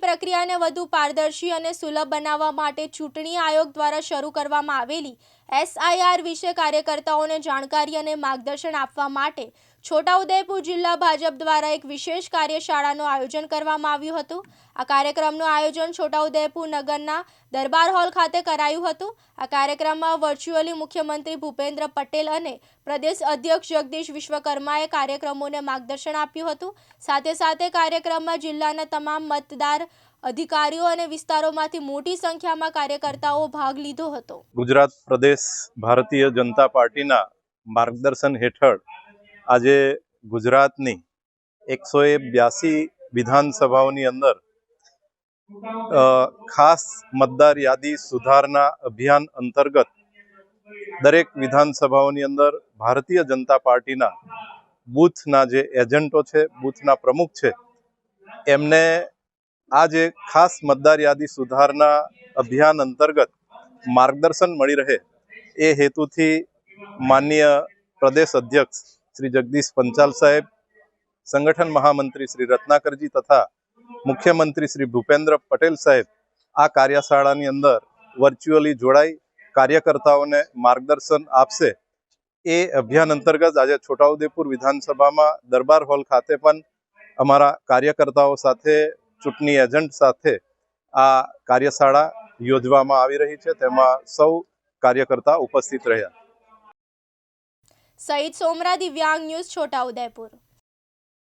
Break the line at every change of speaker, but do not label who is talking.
પ્રક્રિયાને વધુ પારદર્શી અને સુલભ બનાવવા માટે ચૂંટણી આયોગ દ્વારા શરૂ કરવામાં આવેલી SIR વિશે કાર્યકર્તાઓને જાણકારી અને માર્ગદર્શન આપવા માટે છોટાઉદેપુર જિલ્લા ભાજપ દ્વારા એક વિશેષ કાર્યશાળાનું આયોજન કરવામાં આવ્યું હતું। આ કાર્યક્રમનું આયોજન છોટાઉદેપુર નગરના દરબાર હોલ ખાતે કરાયું હતું। આ કાર્યક્રમમાં વર્ચ્યુઅલી મુખ્યમંત્રી ભૂપેન્દ્ર પટેલ અને પ્રદેશ અધ્યક્ષ જગદીશ વિશ્વકર્માએ કાર્યક્રમોને માર્ગદર્શન આપ્યું હતું। સાથે સાથે કાર્યક્રમમાં જિલ્લાના તમામ મતદાર અધિકારીઓ અને વિસ્તારોમાંથી મોટી સંખ્યામાં કાર્યકર્તાઓ ભાગ લીધો હતો।
ગુજરાત પ્રદેશ ભારતીય જનતા પાર્ટીના માર્ગદર્શન હેઠળ આજે ગુજરાતની 182 વિધાનસભાઓની અંદર ખાસ મતદાર યાદી સુધારણા અભિયાન અંતર્ગત દરેક વિધાનસભાઓની અંદર ભારતીય જનતા પાર્ટીના બૂથના જે એજન્ટો છે, બૂથના પ્રમુખ છે, એમને આ જે ખાસ મતદાર યાદી સુધારણા અભિયાન અંતર્ગત માર્ગદર્શન મળી રહે એ હેતુથી માનનીય પ્રદેશ અધ્યક્ષ શ્રી જગદીશ પંચાલ સાહેબ, સંગઠન મહામંત્રી શ્રી રત્નાકરજી તથા મુખ્યમંત્રી શ્રી ભૂપેન્દ્ર પટેલ સાહેબ આ કાર્યશાળાની અંદર વર્ચ્યુઅલી જોડાઈ કાર્યકર્તાઓને માર્ગદર્શન આપશે। એ અભિયાન અંતર્ગત આજે છોટાઉદેપુર વિધાનસભામાં દરબાર હોલ ખાતે પણ અમારા કાર્યકર્તાઓ સાથે, ચૂંટણી એજન્ટ સાથે આ કાર્યશાળા યોજવામાં આવી રહી છે, તેમાં સૌ કાર્યકર્તા ઉપસ્થિત રહ્યા।
સઈદ સોમરા, દિવ્યાંગ ન્યૂઝ, છોટાઉદેપુર।